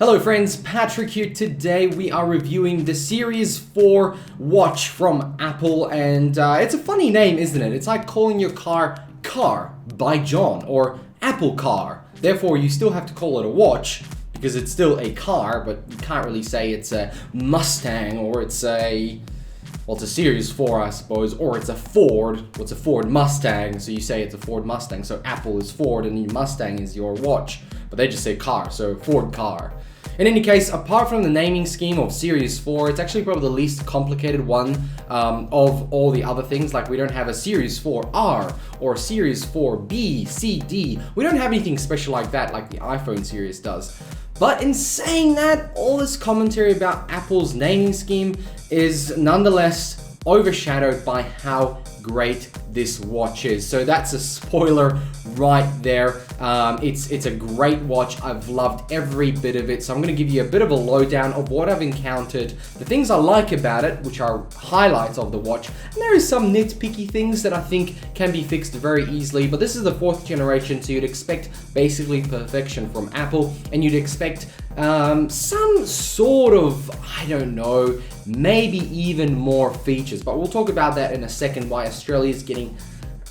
Hello friends, Patrick here. Today we are reviewing the Series 4 watch from Apple, and it's a funny name, isn't it? It's like calling your car Car by John or Apple Car. Therefore you still have to call it a watch because it's still a car, but you can't really say it's a Mustang or it's a Series 4, I suppose, or it's a Ford. What's a Ford Mustang? So you say it's a Ford Mustang. So Apple is Ford and your Mustang is your watch. But they just say car, so Ford car. In any case, apart from the naming scheme of Series 4, it's actually probably the least complicated one of all the other things. Like, we don't have a Series 4R or a Series 4B, C, D. We don't have anything special like that like the iPhone series does. But in saying that, all this commentary about Apple's naming scheme is nonetheless overshadowed by how great this watch is. So that's a spoiler right there. It's a great watch. I've loved every bit of it. So I'm going to give you a bit of a lowdown of what I've encountered, the things I like about it, which are highlights of the watch. And there is some nitpicky things that I think can be fixed very easily, but this is the 4th generation, so you'd expect basically perfection from Apple, and you'd expect some sort of, I don't know, maybe even more features, but we'll talk about that in a second, why Australia's getting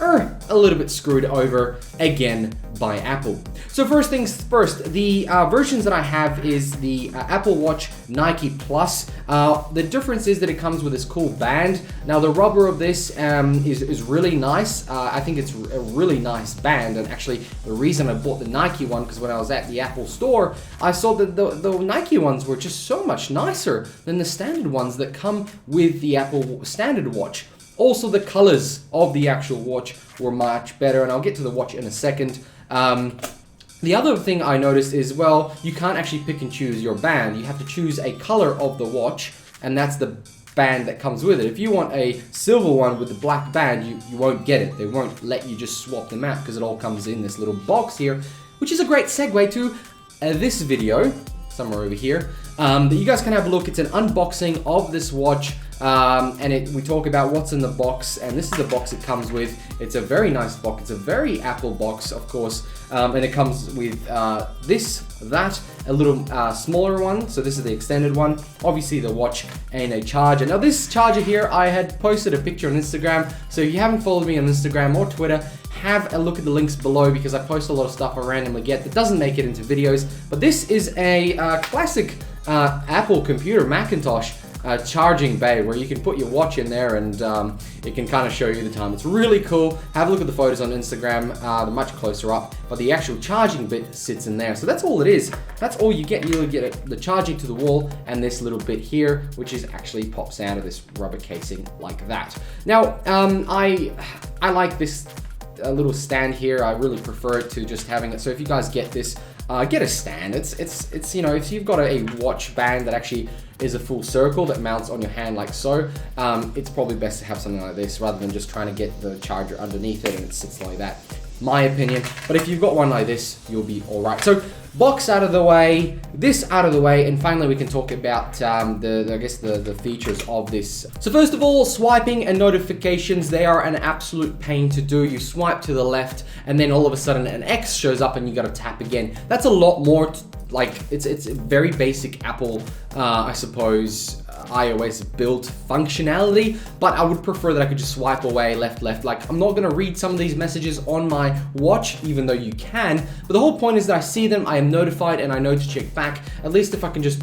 a little bit screwed over again by Apple. So first things first, the versions that I have is the Apple Watch Nike Plus. The difference is that it comes with this cool band. Now the rubber of this is really nice. I think it's a really nice band, and actually the reason I bought the Nike one, because when I was at the Apple store, I saw that the Nike ones were just so much nicer than the standard ones that come with the Apple standard watch. Also, the colors of the actual watch were much better, and I'll get to the watch in a second. The other thing I noticed is, well, you can't actually pick and choose your band. You have to choose a color of the watch, and that's the band that comes with it. If you want a silver one with the black band, you won't get it. They won't let you just swap them out because it all comes in this little box here, which is a great segue to this video, somewhere over here, that you guys can have a look. It's an unboxing of this watch. We talk about what's in the box, and this is the box it comes with. It's a very nice box. It's a very Apple box, of course, and it comes with a little smaller one. So this is the extended one. Obviously the watch and a charger. Now this charger here, I had posted a picture on Instagram. So if you haven't followed me on Instagram or Twitter, have a look at the links below, because I post a lot of stuff I randomly get that doesn't make it into videos. But this is a classic Apple computer, Macintosh, charging bay, where you can put your watch in there and it can kind of show you the time. It's really cool. Have a look at the photos on Instagram. They're much closer up, but the actual charging bit sits in there. So that's all it is. That's all you get. You'll get the charging to the wall and this little bit here, which is actually pops out of this rubber casing like that. Now, I like this little stand here. I really prefer it to just having it. So if you guys get this, get a stand. It's you know, if you've got a watch band that actually is a full circle that mounts on your hand like so, it's probably best to have something like this rather than just trying to get the charger underneath it and it sits like that. My opinion. But if you've got one like this, you'll be all right. So box out of the way, this out of the way, and finally we can talk about the features of this. So first of all, swiping and notifications, they are an absolute pain to do. You swipe to the left and then all of a sudden an X shows up and you got to tap again. That's a lot more it's very basic Apple, I suppose, iOS built functionality, but I would prefer that I could just swipe away left. Like, I'm not gonna read some of these messages on my watch, even though you can, but the whole point is that I see them, I am notified, and I know to check back. At least if I can just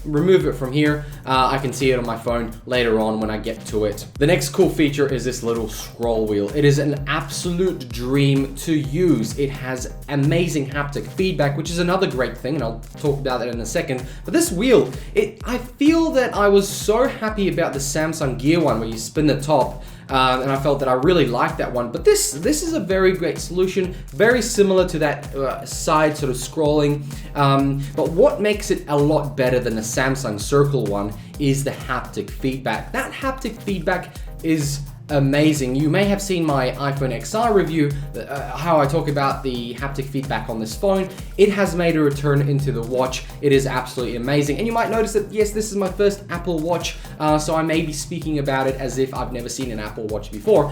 remove it from here, I can see it on my phone later on when I get to it. The next cool feature is this little scroll wheel. It is an absolute dream to use. It has amazing haptic feedback, which is another great thing, and I'll talk about that in a second. But this wheel, I feel that I was so happy about the Samsung Gear one where you spin the top, and I felt that I really liked that one. But this is a very great solution, very similar to that side sort of scrolling. But what makes it a lot better than the Samsung Circle one is the haptic feedback. That haptic feedback is amazing. You may have seen my iPhone XR review, how I talk about the haptic feedback on this phone. It has made a return into the watch. It is absolutely amazing. And you might notice that, yes, this is my first Apple Watch, so I may be speaking about it as if I've never seen an Apple Watch before,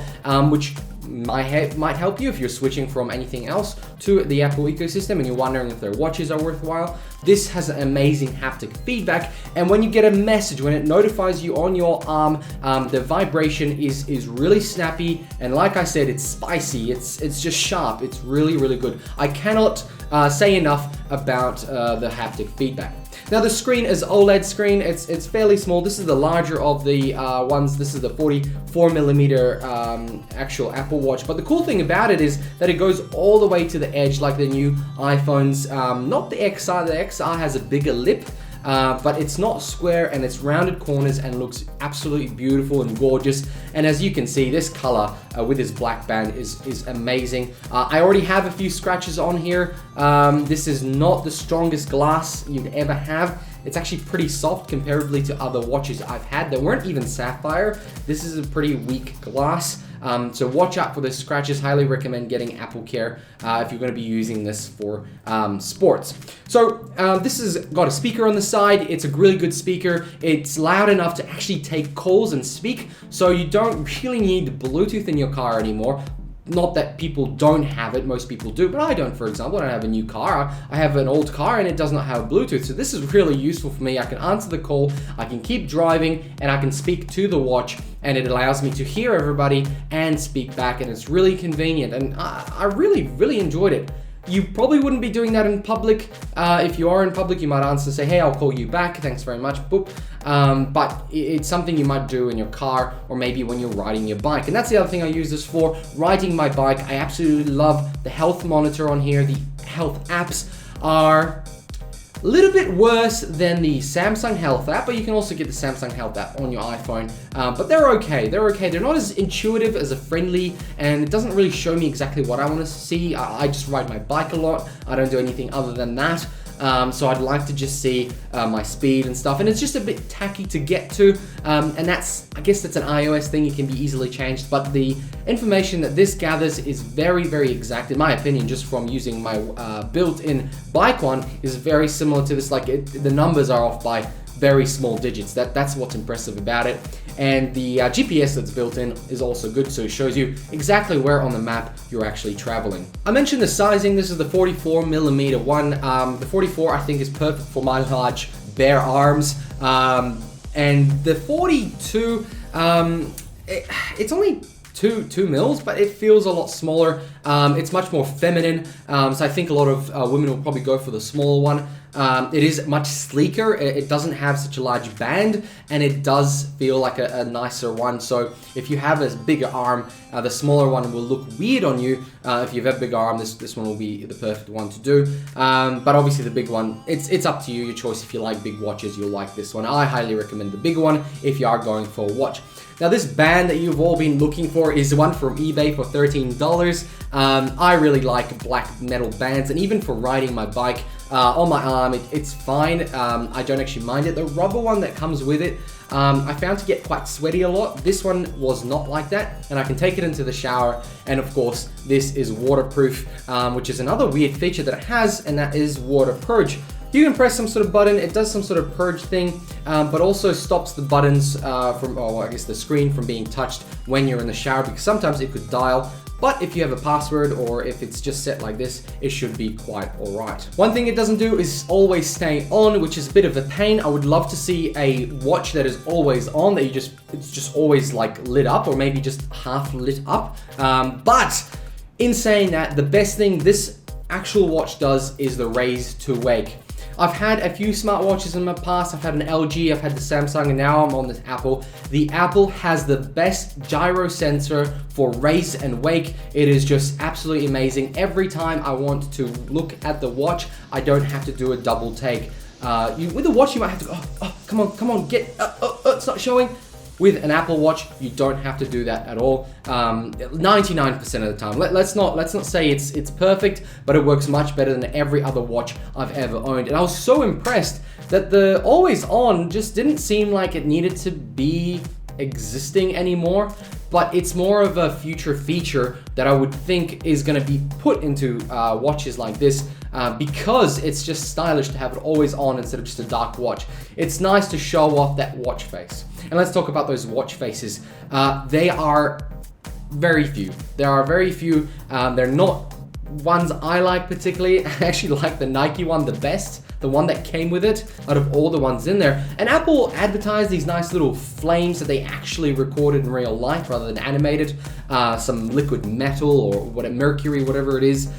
which might help you if you're switching from anything else, to the Apple ecosystem and you're wondering if their watches are worthwhile, this has amazing haptic feedback. And when you get a message, when it notifies you on your arm, the vibration is really snappy. And like I said, it's spicy. It's just sharp. It's really, really good. I cannot say enough about the haptic feedback. Now the screen is OLED screen. It's fairly small. This is the larger of the ones. This is the 44mm actual Apple Watch. But the cool thing about it is that it goes all the way to the edge like the new iPhones. Not the XR. The XR has a bigger lip. But it's not square and it's rounded corners and looks absolutely beautiful and gorgeous. And as you can see, this color with this black band is amazing. I already have a few scratches on here. This is not the strongest glass you'd ever have. It's actually pretty soft comparatively to other watches I've had that weren't even sapphire. This is a pretty weak glass. So watch out for the scratches. Highly recommend getting Apple Care if you're going to be using this for sports. So this has got a speaker on the side. It's a really good speaker. It's loud enough to actually take calls and speak. So you don't really need Bluetooth in your car anymore. Not that people don't have it, most people do, but I don't, for example. I don't have a new car. I have an old car and it does not have Bluetooth. So this is really useful for me. I can answer the call, I can keep driving, and I can speak to the watch, and it allows me to hear everybody and speak back, and it's really convenient. And I really, really enjoyed it. You probably wouldn't be doing that in public. If you are in public, you might answer and say, hey, I'll call you back. Thanks very much, boop. But it's something you might do in your car or maybe when you're riding your bike. And that's the other thing I use this for, riding my bike. I absolutely love the health monitor on here. The health apps are a little bit worse than the Samsung Health app, but you can also get the Samsung Health app on your iPhone. But they're okay. They're okay. They're not as intuitive as a friendly, and it doesn't really show me exactly what I want to see. I just ride my bike a lot. I don't do anything other than that. So I'd like to just see my speed and stuff, and it's just a bit tacky to get to, and I guess that's an iOS thing. It can be easily changed, but the information that this gathers is very, very exact, in my opinion, just from using my built-in bike one, is very similar to this. Like the numbers are off by very small digits. That's what's impressive about it. And the GPS that's built in is also good, so it shows you exactly where on the map you're actually traveling. I mentioned the sizing. This is the 44mm one. The 44 I think is perfect for my large bare arms. And the 42, it's only 2 mils, but it feels a lot smaller. It's much more feminine, so I think a lot of women will probably go for the smaller one. It is much sleeker. It doesn't have such a large band, and it does feel like a nicer one. So if you have a bigger arm, the smaller one will look weird on you. If you have a big arm, this one will be the perfect one to do. But obviously the big one, it's up to you, your choice. If you like big watches, you'll like this one. I highly recommend the big one if you are going for a watch. Now this band that you've all been looking for is one from eBay for $13. I really like black metal bands, and even for riding my bike on my arm, it's fine. I don't actually mind it. The rubber one that comes with it, I found to get quite sweaty a lot. This one was not like that, and I can take it into the shower. And of course, this is waterproof, which is another weird feature that it has, and that is water purge. You can press some sort of button, it does some sort of purge thing, but also stops the buttons the screen from being touched when you're in the shower, because sometimes it could dial. But if you have a password or if it's just set like this, it should be quite alright. One thing it doesn't do is always stay on, which is a bit of a pain. I would love to see a watch that is always on, that it's just always like lit up, or maybe just half lit up. But in saying that, the best thing this actual watch does is the raise to wake. I've had a few smartwatches in my past. I've had an LG, I've had the Samsung, and now I'm on this Apple. The Apple has the best gyro sensor for raise and wake. It is just absolutely amazing. Every time I want to look at the watch, I don't have to do a double take. With the watch, you might have to go, come on, it's not showing. With an Apple Watch, you don't have to do that at all. 99% of the time. Let's not say it's perfect, but it works much better than every other watch I've ever owned. And I was so impressed that the always on just didn't seem like it needed to be existing anymore. But it's more of a future feature that I would think is going to be put into watches like this, because it's just stylish to have it always on instead of just a dark watch. It's nice to show off that watch face. And let's talk about those watch faces. They are very few. There are very few. They're not ones I like particularly, I actually like the Nike one the best, the one that came with it out of all the ones in there. And Apple advertised these nice little flames that they actually recorded in real life rather than animated, some liquid metal or mercury, whatever it is.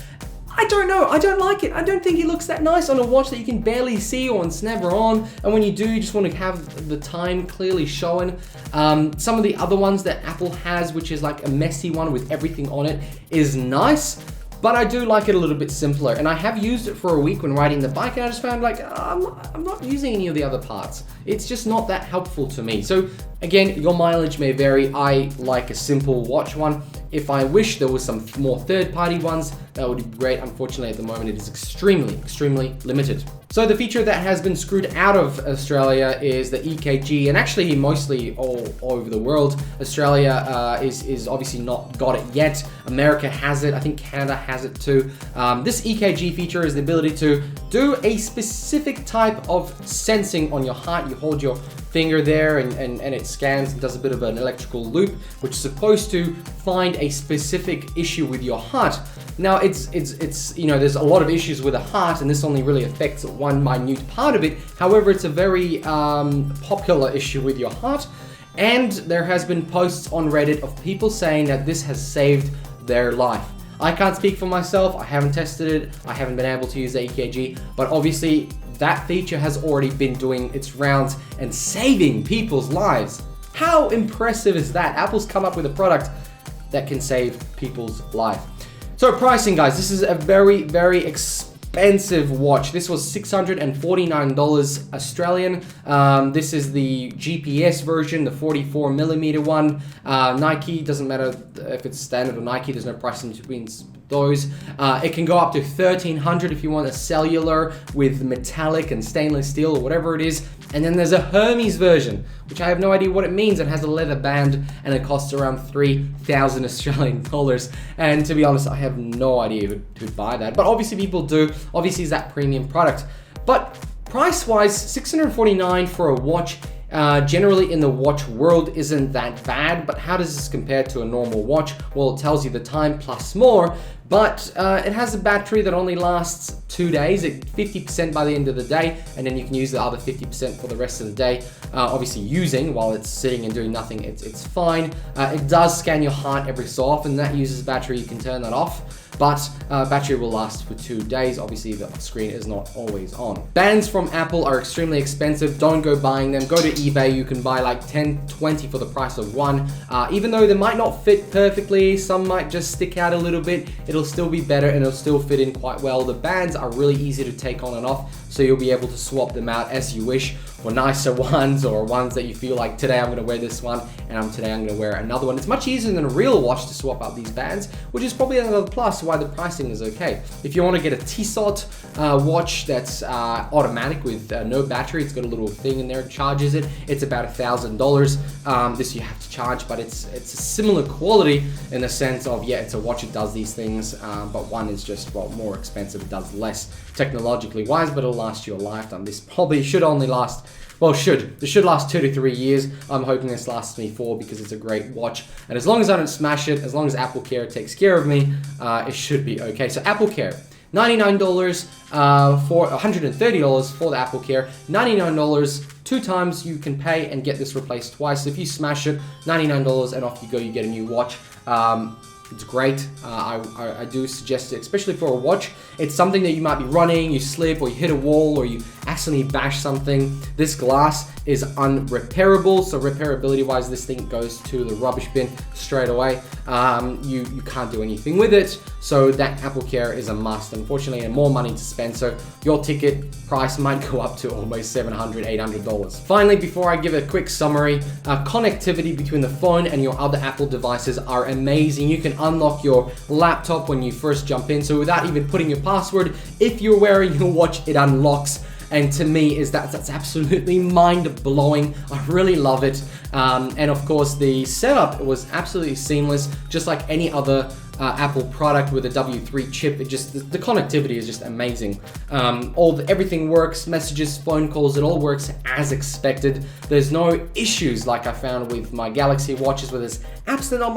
I don't know, I don't like it. I don't think it looks that nice on a watch that you can barely see or on snap or on. And when you do, you just want to have the time clearly shown. Some of the other ones that Apple has, which is like a messy one with everything on it, is nice. But I do like it a little bit simpler, and I have used it for a week when riding the bike, and I just found like, I'm not using any of the other parts. It's just not that helpful to me. So again, your mileage may vary. I like a simple watch one. If I wish there was some more third-party ones, that would be great. Unfortunately, at the moment, it is extremely limited. So the feature that has been screwed out of Australia is the EKG, and actually mostly all over the world. Australia is obviously not got it yet. America has it. I think Canada has it too. This EKG feature is the ability to do a specific type of sensing on your heart. You hold your finger there and it scans and does a bit of an electrical loop, which is supposed to find a specific issue with your heart. Now it's you know, there's a lot of issues with the heart, and this only really affects one minute part of it. However, it's a very popular issue with your heart, and there has been posts on Reddit of people saying that this has saved their life. I can't speak for myself, I haven't tested it, I haven't been able to use the EKG, but obviously that feature has already been doing its rounds and saving people's lives. How impressive is that? Apple's come up with a product that can save people's life. So pricing, guys, this is a very expensive watch. This was $649 Australian. This is the GPS version, the 44mm one. Nike, doesn't matter if it's standard or Nike, there's no price in between those. It can go up to $1,300 if you want a cellular with metallic and stainless steel or whatever it is. And then there's a Hermes version, which I have no idea what it means. It has a leather band and it costs around 3,000 Australian dollars. And to be honest, I have no idea who'd buy that. But obviously people do. Obviously it's that premium product. But price-wise, $649 for a watch, generally in the watch world isn't that bad. But how does this compare to a normal watch? Well, it tells you the time plus more. But it has a battery that only lasts 2 days, at 50% by the end of the day, and then you can use the other 50% for the rest of the day. Obviously using, while it's sitting and doing nothing, it's fine. It does scan your heart every so often. That uses battery, you can turn that off. But battery will last for 2 days. Obviously the screen is not always on. Bands from Apple are extremely expensive. Don't go buying them. Go to eBay, you can buy like 10, 20 for the price of one. Even though they might not fit perfectly, some might just stick out a little bit, it'll still be better and it'll still fit in quite well. The bands are really easy to take on and off, so you'll be able to swap them out as you wish for nicer ones or ones that you feel like, today I'm going to wear this one and today I'm going to wear another one. It's much easier than a real watch to swap out these bands, which is probably another plus why the pricing is okay. If you want to get a Tissot watch that's automatic with no battery, it's got a little thing in there, it charges it, it's about $1,000. This you have to charge, but it's a similar quality in the sense of, yeah, it's a watch, it does these things, but one is just, well, more expensive, it does less technologically wise, but it'll last you a lifetime. This probably should only last, well, this should last 2 to 3 years. I'm hoping this lasts me 4 because it's a great watch. And as long as I don't smash it, as long as Apple Care takes care of me, it should be okay. So Apple Care, $99 for $130 for the Apple Care, $99 2 times you can pay and get this replaced twice. So if you smash it, $99 and off you go, you get a new watch. It's great. I do suggest it, especially for a watch. It's something that you might be running, you slip, or you hit a wall, or you accidentally bash something. This glass is unrepairable, so repairability wise, this thing goes to the rubbish bin straight away. You can't do anything with it, so that Apple Care is a must. Unfortunately, and more money to spend, so your ticket price might go up to almost $700, $800. Finally, before I give a quick summary, connectivity between the phone and your other Apple devices are amazing. You can unlock your laptop when you first jump in, so without even putting your password, if you're wearing your watch, it unlocks. And to me, that's absolutely mind-blowing. I really love it. And of course, the setup was absolutely seamless, just like any other Apple product with a W3 chip. It just, the connectivity is just amazing. Everything works, messages, phone calls, it all works as expected. There's no issues like I found with my Galaxy watches where there's apps that are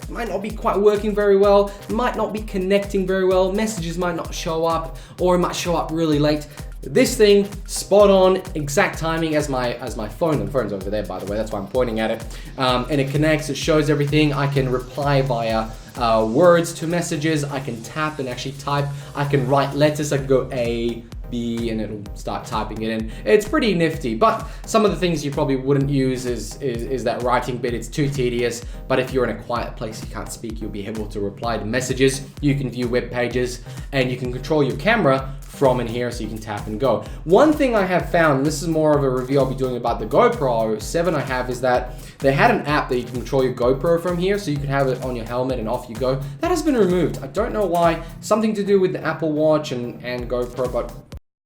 might not be quite working very well, might not be connecting very well, messages might not show up, or it might show up really late. This thing, spot on, exact timing as my phone. The phone's over there, by the way, that's why I'm pointing at it. And it connects, it shows everything. I can reply via words to messages. I can tap and actually type. I can write letters. I can go A, B, and it'll start typing it in. It's pretty nifty, but some of the things you probably wouldn't use is that writing bit. It's too tedious, but if you're in a quiet place, you can't speak, you'll be able to reply to messages. You can view web pages, and you can control your camera from in here, so you can tap and go. One thing I have found, and this is more of a review I'll be doing about the GoPro 7 I have, is that they had an app that you can control your GoPro from here, so you can have it on your helmet and off you go. That has been removed. I don't know why. Something to do with the Apple Watch and GoPro, but